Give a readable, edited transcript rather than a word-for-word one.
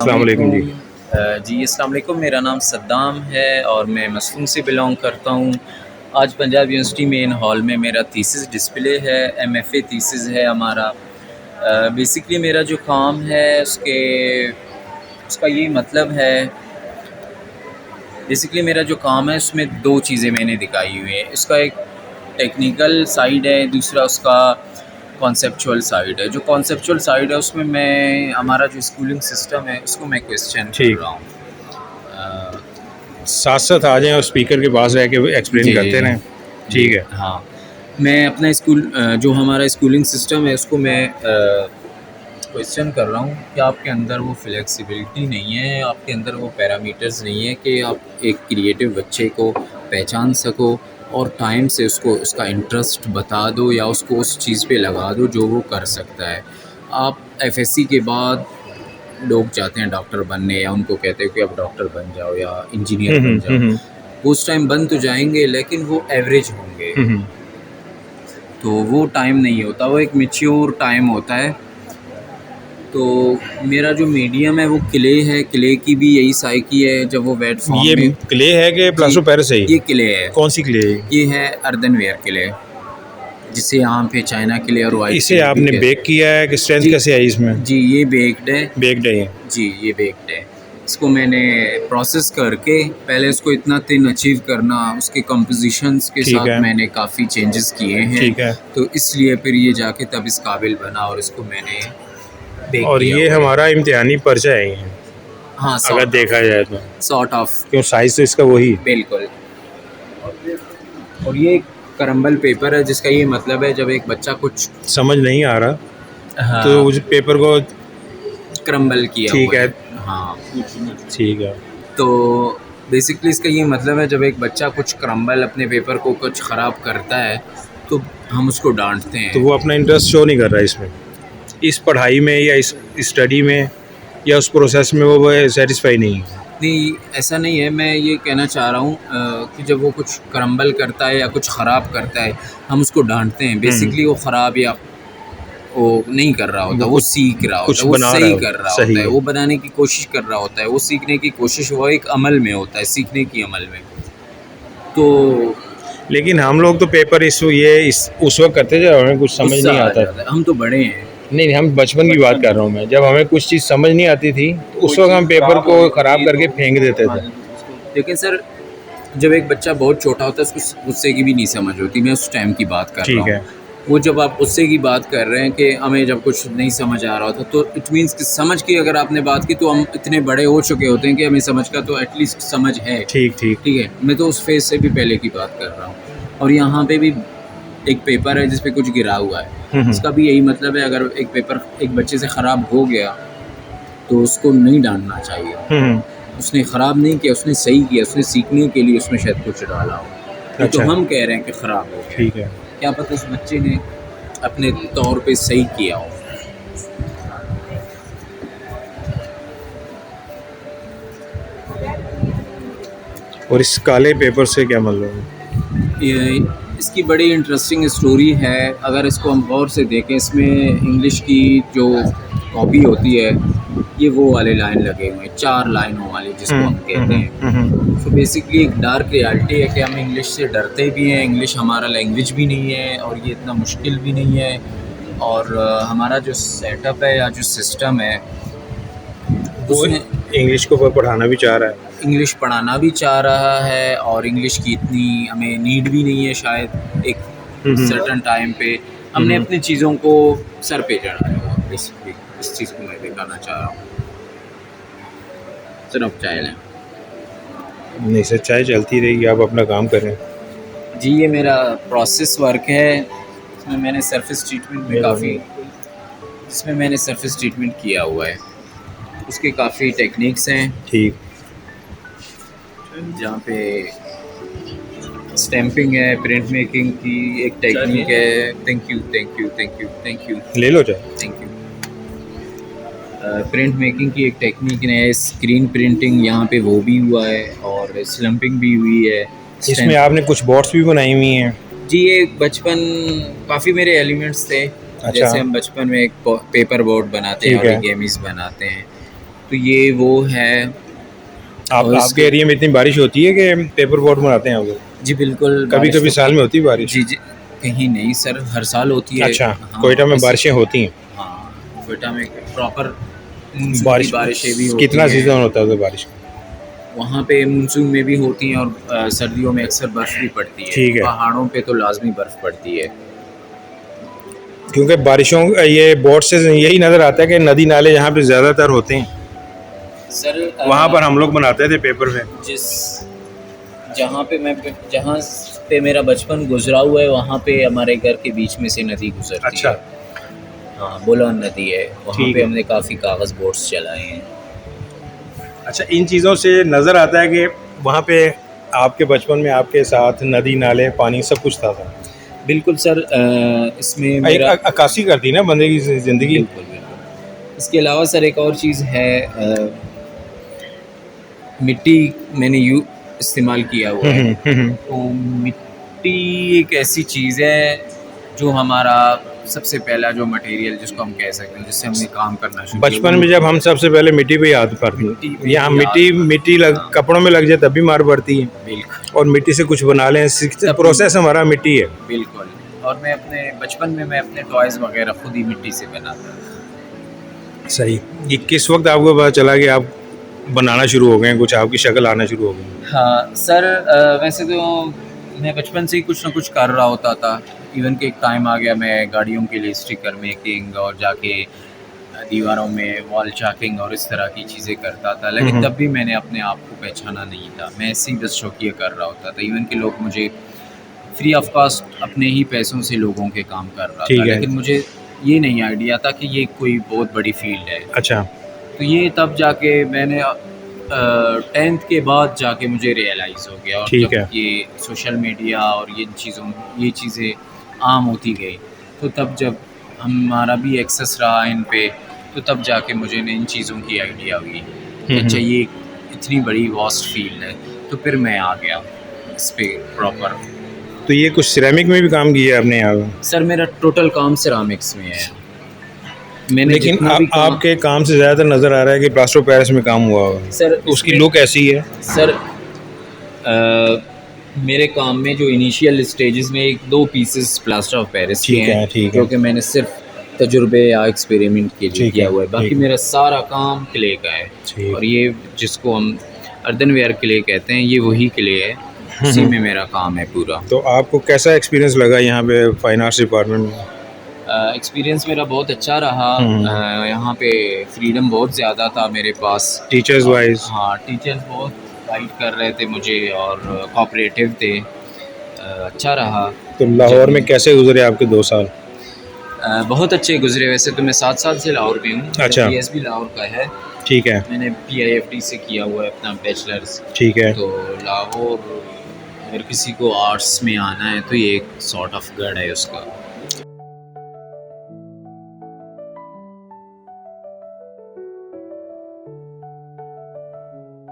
अस्सलाम वालेकुम जी। जी अस्सलाम वालेकुम। मेरा नाम सद्दाम है और मैं मसरूम से बिलोंग करता हूँ। आज पंजाब यूनिवर्सिटी मेन हॉल में मेरा थीसिस डिस्प्ले है, एमएफए थीसिस है हमारा। बेसिकली मेरा जो काम है उसका ये मतलब है, बेसिकली मेरा जो काम है उसमें दो चीज़ें मैंने दिखाई हुई हैं। इसका एक टेक्निकल साइड है, दूसरा उसका कॉन्सेप्चुअल साइड है। जो कॉन्सेप्चुअल साइड है उसमें मैं हमारा जो स्कूलिंग सिस्टम है उसको मैं क्वेश्चन कर ठीक, रहा हूँ। साथ साथ आ जाएं और स्पीकर के पास रह के एक्सप्लेन जी करते रहें। जी ठीक है। हाँ, मैं अपना जो हमारा स्कूलिंग सिस्टम है उसको मैं क्वेश्चन कर रहा हूँ कि आपके अंदर वो फ्लेक्सिबिलिटी नहीं है, आपके अंदर वो पैरामीटर्स नहीं है कि आप एक क्रिएटिव बच्चे को पहचान सको और टाइम से उसको उसका इंटरेस्ट बता दो या उसको उस चीज़ पे लगा दो जो वो कर सकता है। आप एफएससी के बाद लोग चाहते हैं डॉक्टर बनने या उनको कहते हैं कि आप डॉक्टर बन जाओ या इंजीनियर बन जाओ, हम्म। वो उस टाइम बन तो जाएंगे लेकिन वो एवरेज होंगे। हम्म। तो वो टाइम नहीं होता, वो एक मैच्योर टाइम होता है। तो मेरा जो मीडियम है वो क्ले है, क्ले की भी यही साइकी है जब वो वेट फॉर्म ये में। क्ले है कि जी, प्लास्टर पेरिस है? ये क्ले है। कौन सी क्ले है? ये है अर्दनवेयर क्ले, जिसे यहाँ पे चाइना क्ले और वाइट इसे क्ले भी आपने कहते बेक किया है कि स्ट्रेंथ हैं। कैसे आई इसमें? जी ये बेक्ड है। बेक्ड है ये? जी ये बेक्ड है। इसको मैंने प्रोसेस करके पहले इसको इतना थिन अचीव करना, उसके कंपोजिशंस के ठीक साथ है, मैंने काफ़ी चेंजेस किए हैं। ठीक है। तो इसलिए फिर ये जाके तब इस काबिल बना और इसको मैंने बेक और किया ये हुआ है। हमारा इम्तिहानी पर्चा है ये, हाँ, अगर देखा जाए तो। सॉर्ट ऑफ क्यों, साइज तो इसका वही। बिल्कुल। और ये करम्बल पेपर है जिसका ये मतलब है जब एक बच्चा कुछ समझ नहीं आ रहा तो हाँ उस पेपर को। क्रम्बल किया ठीक हुआ है, है। हाँ, ठीक है। तो बेसिकली इसका ये मतलब है जब एक बच्चा कुछ क्रम्बल अपने पेपर को कुछ ख़राब करता है तो हम उसको डांटते तो हैं। वो अपना इंटरेस्ट शो नहीं कर रहा है इसमें, इस पढ़ाई में या इस स्टडी में या उस प्रोसेस में वो सेटिस्फाई नहीं है। नहीं, ऐसा नहीं है। मैं ये कहना चाह रहा हूँ कि जब वो कुछ क्रम्बल करता है या कुछ ख़राब करता है हम उसको डांटते हैं। बेसिकली वो ख़राब या वो नहीं कर रहा होता, वो सीख रहा होता कुछ है, वो बना रहा सही है, कर रहा सही होता है, है। वो बनाने की कोशिश कर रहा होता है, वो सीखने की कोशिश, वो एक अमल में होता है, सीखने की अमल में। तो लेकिन हम लोग तो पेपर इस उस वक्त करते थे हमें कुछ समझ गुस्सा नहीं आ आता जाता है। था। हम तो बड़े हैं। नहीं, हम बचपन की बात कर रहा हूँ मैं, जब हमें कुछ चीज़ समझ नहीं आती थी तो उस वक्त हम पेपर को ख़राब करके फेंक देते थे। लेकिन सर, जब एक बच्चा बहुत छोटा होता है उसको गुस्से की भी नहीं समझ होती। मैं उस टाइम की बात कर रहा ठीक हूँ। है। वो जब आप गुस्से की बात कर रहे हैं कि हमें जब कुछ नहीं समझ आ रहा होता तो इट मीन्स कि समझ की अगर आपने बात की तो हम इतने बड़े हो चुके होते हैं कि हमें समझ का तो एटलीस्ट समझ है। ठीक ठीक। ठीक है, मैं तो उस फेज से भी पहले की बात कर रहा हूँ। और यहाँ पे भी एक पेपर है जिस पे कुछ गिरा हुआ है। इसका भी यही मतलब है, अगर एक पेपर एक बच्चे से ख़राब हो गया तो उसको नहीं डांटना चाहिए। उसने ख़राब नहीं किया, उसने सही किया, उसने सीखने के लिए उसमें शायद कुछ डाला हो। तो अच्छा, हम कह रहे हैं कि ख़राब हो गया, ठीक है। क्या पता उस बच्चे ने अपने तौर पे सही किया हो। और इस काले पेपर से क्या मतलब है? ये इसकी बड़ी इंटरेस्टिंग स्टोरी है। अगर इसको हम गौर से देखें, इसमें इंग्लिश की जो कॉपी होती है ये वो वाले लाइन लगे हुए हैं, 4 लाइनों वाली जिसको हम कहते हैं। तो बेसिकली एक डार्क रियलिटी है कि हम इंग्लिश से डरते भी हैं। इंग्लिश हमारा लैंग्वेज भी नहीं है और ये इतना मुश्किल भी नहीं है। और हमारा जो सेटअप है या जो सिस्टम है वो उसमें इंग्लिश को पढ़ाना भी चाह रहा है। इंग्लिश पढ़ाना भी चाह रहा है और इंग्लिश की इतनी हमें नीड भी नहीं है शायद एक सर्टन टाइम पे। हमने अपनी चीज़ों को सर पे चढ़ाया हुआ है। बेसिकली इस चीज़ को मैं दिखाना चाह रहा हूँ। सिर्फ चाय लें। नहीं, सच्चाई चलती रहेगी, आप अपना काम करें। जी ये मेरा प्रोसेस वर्क है। इसमें मैंने सरफेस ट्रीटमेंट में काफ़ी इसमें मैंने सरफेस ट्रीटमेंट किया हुआ है। उसके काफ़ी टेक्निक्स हैं ठीक। जहाँ पे स्टैंपिंग है, प्रिंट मेकिंग की एक टेक्निक है। Thank you thank you thank you thank you ले लो चाहे। Thank you. प्रिंट मेकिंग की एक टेक्निक है, स्क्रीन प्रिंटिंग यहाँ पे वो भी हुआ है और स्लम्पिंग भी हुई है। इसमें आपने कुछ बोर्ड्स भी बनाई हुई हैं? जी ये बचपन काफ़ी मेरे एलिमेंट्स थे। अच्छा। जैसे हम बचपन में एक पेपर बोर्ड बनाते हैं, ठीक है। ऑरिगेमीज बनाते हैं। तो ये वो है। और आपके एरिया में इतनी बारिश होती है कि पेपर बोट बनाते हैं आप लोग? जी बिल्कुल, कभी बारिश कभी तो साल में होती है बारिश? जी, जी। कहीं नहीं सर, हर साल होती है। अच्छा, हाँ, कोयटा में वैसे बारिशें होती हैं? हाँ, कोयटा में प्रॉपर मानसून की बारिश बारिशें भी होती कितना हैं। सीजन होता है उधर बारिश का? वहाँ पे मानसून में भी होती हैं और सर्दियों में अक्सर बर्फ़ भी पड़ती है। ठीक है, पहाड़ों पे तो लाज़मी बर्फ़ पड़ती है। क्योंकि बारिशों ये बोट से यही नज़र आता है कि नदी नाले यहाँ पे ज़्यादातर होते हैं। सर वहाँ पर हम लोग बनाते थे पेपर में। जिस जहाँ पे मेरा बचपन गुजरा हुआ है, वहाँ पे हमारे घर के बीच में से नदी गुजरती अच्छा, है। हाँ, बोलान नदी है, वहाँ ठीक पे है। हमने काफ़ी कागज़ बोट्स चलाए हैं। अच्छा, इन चीज़ों से नज़र आता है कि वहाँ पे आपके बचपन में आपके साथ नदी नाले पानी सब कुछ था। बिल्कुल सर, इसमें एक मेरा अक्कासी करती ना बंदे की ज़िंदगी। बिल्कुल, बिल्कुल। इसके अलावा सर एक और चीज़ है, मिट्टी मैंने इस्तेमाल किया हुआ है। तो मिट्टी एक ऐसी चीज़ है जो हमारा सबसे पहला जो मटेरियल जिसको हम कह सकते हैं, जिससे हमने काम करना शुरू किया, वो बचपन में जब हम सबसे पहले मिट्टी पे याद करते मिट्टी हैं, पे यहाँ ही मिट्टी याद मिट्टी हाँ, कपड़ों में लग जाए तब भी मार पड़ती है, बिल्कुल, और मिट्टी से कुछ बना लें, तब प्रोसेस हमारा मिट्टी है। बिल्कुल। और मैं अपने बचपन में मैं अपने टॉयज़ वग़ैरह खुद ही मिट्टी से बनाता था। सही। ये किस वक्त आपको पता चला कि आप बनाना शुरू हो गए हैं, कुछ आपकी शक्ल आना शुरू हो गई? हाँ, सर वैसे तो मैं बचपन से ही कुछ ना कुछ कर रहा होता था। इवन कि एक टाइम आ गया मैं गाड़ियों के लिए स्टिकर मेकिंग और जाके दीवारों में वॉल चाकिंग और इस तरह की चीज़ें करता था। लेकिन तब भी मैंने अपने आप को पहचाना नहीं था। मैं ऐसे ही बस शौकिया कर रहा होता था। इवन कि लोग मुझे फ्री ऑफ कॉस्ट अपने ही पैसों से लोगों के काम कर रहा था। ठीक है। लेकिन मुझे ये नहीं आइडिया था कि ये कोई बहुत बड़ी फ़ील्ड है। अच्छा, तो ये तब जाके मैंने 10th के बाद जाके मुझे रियलाइज़ हो गया, और ठीक जब है। ये सोशल मीडिया और ये चीज़ें आम होती गई, तो तब जब हमारा भी एक्सेस रहा इन पे, तो तब जाके मुझे इन चीज़ों की आइडिया हुई कि अच्छा ये इतनी बड़ी वास्ट फील्ड है। तो फिर मैं आ गया इस पे प्रॉपर। तो ये कुछ सिरेमिक में भी काम किया है आपने यहाँ? सर मेरा टोटल काम सिरामिक्स में है। मैंने लेकिन जितना भी काम आपके काम से ज़्यादातर नज़र आ रहा है कि प्लास्टर ऑफ पेरिस में काम हुआ होगा। सर उसकी इसमें लुक ऐसी है। सर मेरे काम में जो इनिशियल स्टेजेस में 1-2 पीसेस प्लास्टर ऑफ पेरिस के ठीक है, हैं, ठीक जो है। कि मैंने सिर्फ तजुर्बे या एक्सपेरिमेंट के लिए ठीक किया है, हुआ है। बाकी ठीक है। मेरा सारा काम क्ले का है। ठीक। और ये जिसको हम अर्दनवेयर क्ले कहते हैं, ये वही क्ले है, उसी में मेरा काम है पूरा। तो आपको कैसा एक्सपीरियंस लगा यहाँ पे फाइन आर्ट्स डिपार्टमेंट में? एक्सपीरियंस मेरा बहुत अच्छा रहा। यहाँ पे फ्रीडम बहुत ज़्यादा था मेरे पास। Teachers wise? हाँ, टीचर्स बहुत गाइड कर रहे थे मुझे और कोऑपरेटिव थे। अच्छा रहा। तो लाहौर जब में कैसे गुजरे आपके 2 साल? बहुत अच्छे गुजरे। वैसे तो मैं 7 साल से लाहौर में हूँ। अच्छा। पीएसबी लाहौर का है। ठीक है, मैंने पीआईएफटी से किया हुआ है अपना बैचलर्स। ठीक है। तो लाहौर अगर किसी को आर्ट्स में आना है तो ये एक सॉर्ट ऑफ गढ़ है उसका।